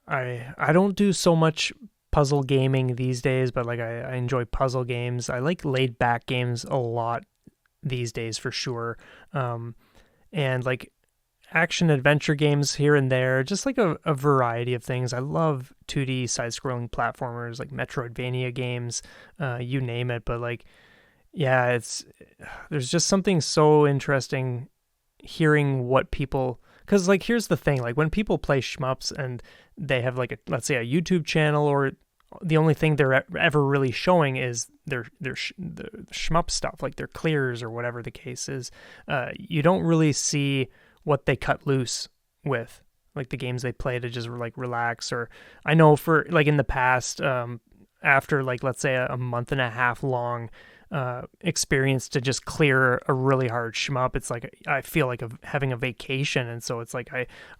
I don't do so much puzzle gaming these days, but like I enjoy puzzle games. I like laid back games a lot these days for sure. Um, and like action adventure games here and there, just like a variety of things. I love 2D side scrolling platformers like Metroidvania games, you name it. But like, yeah, it's there's just something so interesting hearing what people, because like here's the thing, like when people play shmups and they have like a, let's say a YouTube channel, or the only thing they're ever really showing is the shmup stuff, like their clears or whatever the case is. You don't really see what they cut loose with, like the games they play to just like relax. Or I know for like in the past, after like let's say a month and a half long experience to just clear a really hard shmup, it's like I feel like having a vacation. And so it's like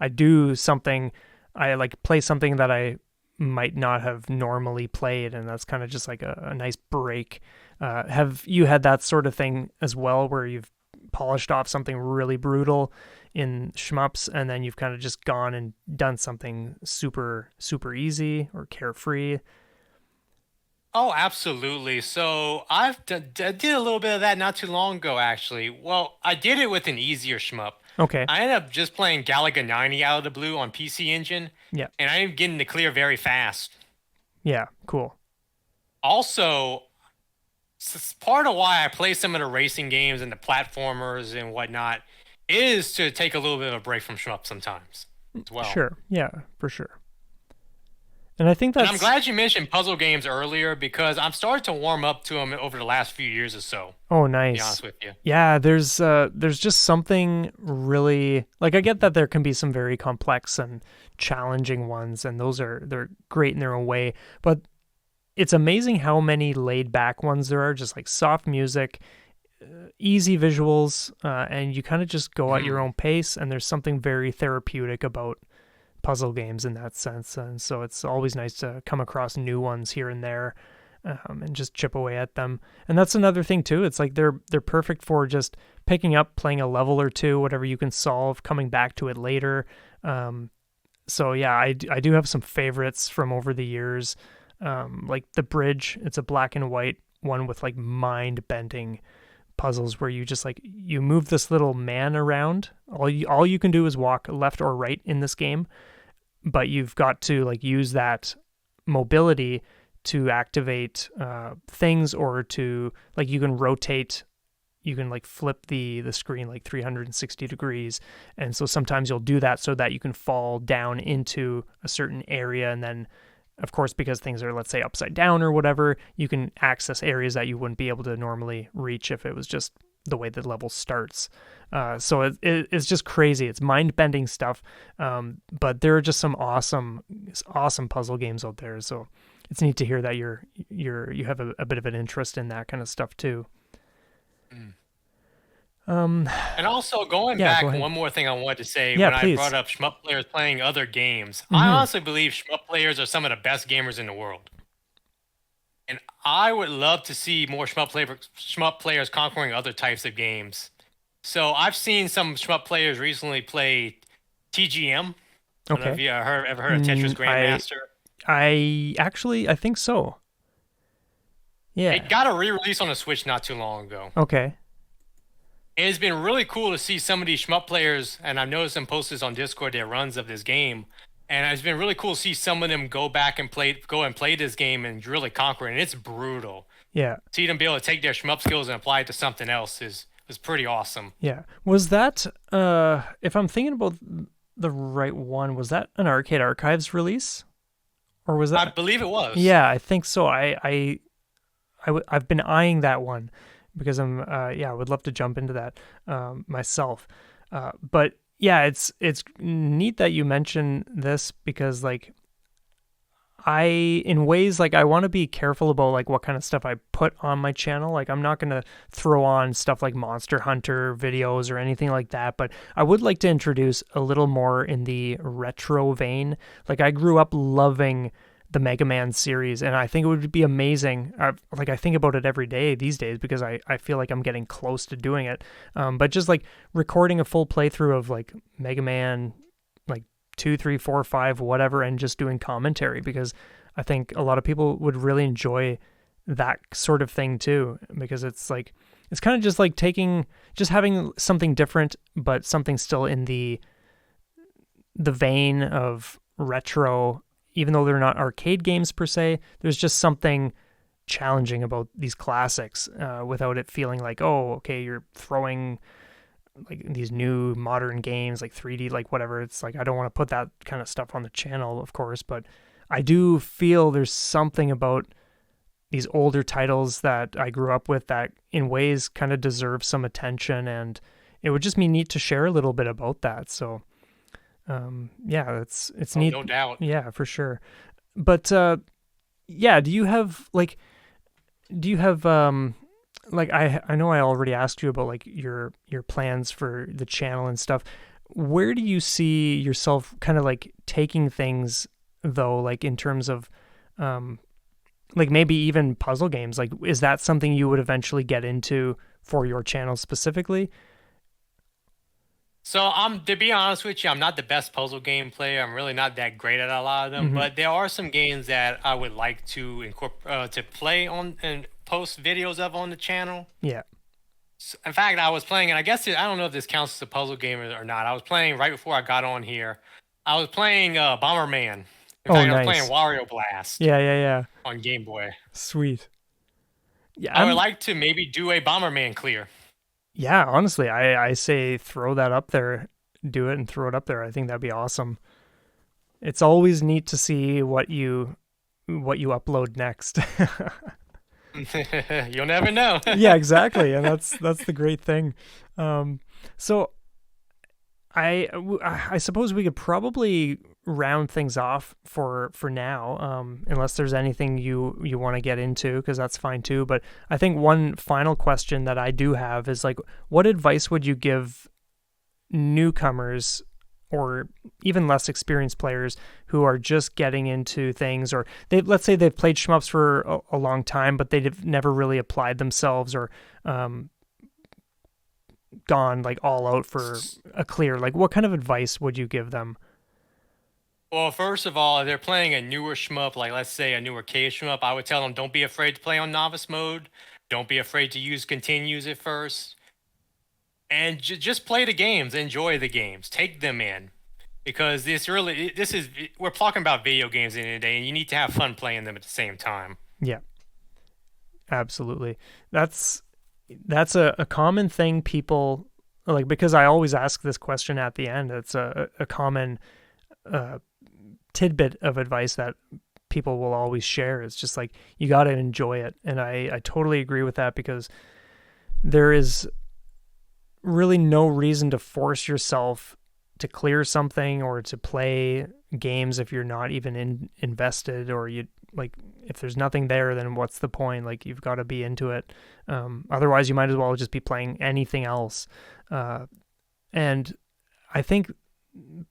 I do something, I like play something that I might not have normally played, and that's kind of just like a nice break. Have you had that sort of thing as well, where you've polished off something really brutal in shmups and then you've kind of just gone and done something super super easy or carefree? Oh, absolutely. So I did a little bit of that not too long ago, actually. Well, I did it with an easier shmup. Okay. I ended up just playing Galaga 90 out of the blue on PC Engine, Yeah. and I ended up getting to clear very fast. Yeah, cool. Also, part of why I play some of the racing games and the platformers and whatnot is to take a little bit of a break from shmup sometimes as well. Sure. Yeah, for sure. And I think And I'm that's, glad you mentioned puzzle games earlier because I'm starting to warm up to them over the last few years or so, oh to be nice. honest with you. Yeah, there's just something really, like I get that there can be some very complex and challenging ones, and they're great in their own way, but it's amazing how many laid back ones there are, just like soft music, easy visuals, and you kind of just go at your Mhm. own pace, and there's something very therapeutic about puzzle games in that sense. And so it's always nice to come across new ones here and there, and just chip away at them. And that's another thing too. It's like they're perfect for just picking up, playing a level or two, whatever you can solve, coming back to it later. So yeah, I do have some favorites from over the years, like the bridge. It's a black and white one with like mind bending puzzles where you just like you move this little man around. All you can do is walk left or right in this game, but you've got to like use that mobility to activate things, or to like you can rotate, you can like flip the screen like 360 degrees. And so sometimes you'll do that so that you can fall down into a certain area, and then of course, because things are, let's say, upside down or whatever, you can access areas that you wouldn't be able to normally reach if it was just the way the level starts. So it's just crazy. It's mind-bending stuff, but there are just some awesome puzzle games out there. So it's neat to hear that you have a bit of an interest in that kind of stuff too. Mm. Um, And also, going yeah, go back, ahead. one more thing I wanted to say Yeah, when I please. brought up shmup players playing other games, I Hmm. honestly believe shmup players are some of the best gamers in the world. And I would love to see more shmup players conquering other types of games. So I've seen some shmup players recently play TGM. I don't know if Okay. you ever heard of Tetris I Grandmaster. I think so. Yeah. It got a re-release on the Switch not too long ago. Okay. It's been really cool to see some of these shmup players, and I've noticed them post this on Discord, their runs of this game. And it's been really cool to see some of them go and play this game and really conquer it. And it's brutal. Yeah. See them be able to take their shmup skills and apply it to something else is was pretty awesome. Yeah. Was that if I'm thinking about the right one, was that an Arcade Archives release? Or was I that? believe it was. Yeah, I think so. I've been eyeing that one because I would love to jump into that myself. But yeah, it's neat that you mention this because like in ways like I want to be careful about like what kind of stuff I put on my channel. Like I'm not going to throw on stuff like Monster Hunter videos or anything like that, but I would like to introduce a little more in the retro vein. Like I grew up loving the Mega Man series, and I think it would be amazing. Like I think about it every day these days because I feel like I'm getting close to doing it. But just like recording a full playthrough of like Mega Man, like 2, 3, 4, 5, whatever, and just doing commentary because I think a lot of people would really enjoy that sort of thing too, because it's like it's kind of just like just having something different, but something still in the vein of retro. Even though they're not arcade games per se, there's just something challenging about these classics without it feeling like, oh, okay, you're throwing like these new modern games like 3D, like whatever. It's like I don't want to put that kind of stuff on the channel, of course, but I do feel there's something about these older titles that I grew up with that in ways kind of deserve some attention, and it would just be neat to share a little bit about that. So yeah, it's Oh, neat. no doubt. Yeah, for sure. But yeah, do you have like I know I already asked you about like your plans for the channel and stuff. Where do you see yourself kind of like taking things though, like in terms of like maybe even puzzle games? Like is that something you would eventually get into for your channel specifically? So to be honest with you, I'm not the best puzzle game player. I'm really not that great at a lot of them, Hmm. but there are some games that I would like to incorporate to play on and post videos of on the channel. Yeah. In fact, I was playing, and I don't know if this counts as a puzzle game or not. I was playing right before I got on here. I was playing Bomberman. In Oh, fact, I was playing nice. Wario Blast Yeah, yeah, yeah. on Game Boy. Sweet. Yeah, I would like to maybe do a Bomberman clear. yeah, honestly, I say throw that up there, do it and throw it up there. I think that'd be awesome. It's always neat to see what you upload next. You'll never know. Yeah, exactly, and that's the great thing. Um, so I suppose we could probably round things off for now, unless there's anything you want to get into, because that's fine too. But I think one final question that I do have is like, what advice would you give newcomers or even less experienced players who are just getting into things, or let's say they've played shmups for a long time, but they've never really applied themselves or gone like all out for a clear, like what kind of advice would you give them? Well, first of all, if they're playing a newer shmup, like let's say a newer cave shmup, I would tell them don't be afraid to play on novice mode. Don't be afraid to use continues at first. And just play the games, enjoy the games, take them in. Because we're talking about video games at the end of the day, and you need to have fun playing them at the same time. Yeah, absolutely. That's a common thing people like, because I always ask this question at the end. It's a common uh, tidbit of advice that people will always share. It's just like you got to enjoy it, and I totally agree with that, because there is really no reason to force yourself to clear something or to play games if you're not even invested, or you like if there's nothing there, then what's the point? Like you've got to be into it. Otherwise you might as well just be playing anything else. And I think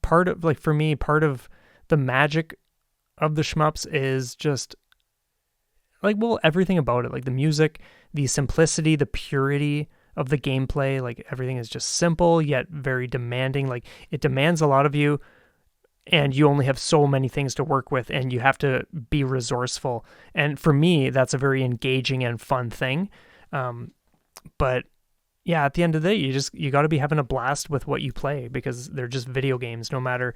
part of like for me, part of the magic of the shmups is just like, well, everything about it, like the music, the simplicity, the purity of the gameplay. Like everything is just simple yet very demanding. Like it demands a lot of you, and you only have so many things to work with, and you have to be resourceful. And for me, that's a very engaging and fun thing. But yeah, at the end of the day, you got to be having a blast with what you play, because they're just video games, no matter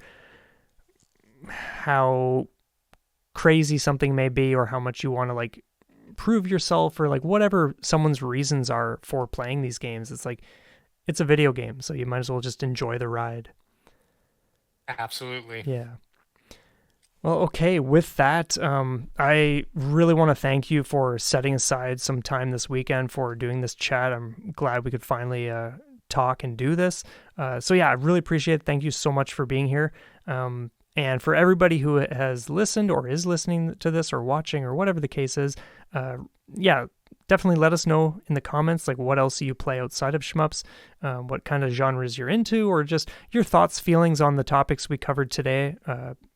how crazy something may be or how much you want to like prove yourself, or like whatever someone's reasons are for playing these games. It's like it's a video game, so you might as well just enjoy the ride. Absolutely. Yeah. Well, okay, with that, I really want to thank you for setting aside some time this weekend for doing this chat. I'm glad we could finally talk and do this. So, yeah, I really appreciate it. Thank you so much for being here. And for everybody who has listened or is listening to this or watching or whatever the case is, yeah, definitely let us know in the comments, like what else you play outside of shmups, what kind of genres you're into, or just your thoughts, feelings on the topics we covered today,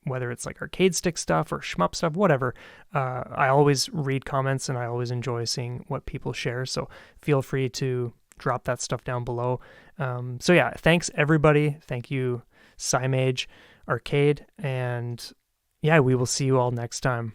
whether it's like arcade stick stuff or shmup stuff, whatever. I always read comments and I always enjoy seeing what people share. So feel free to drop that stuff down below. So yeah, thanks everybody. Thank you, Psymage Arcade. And yeah, we will see you all next time.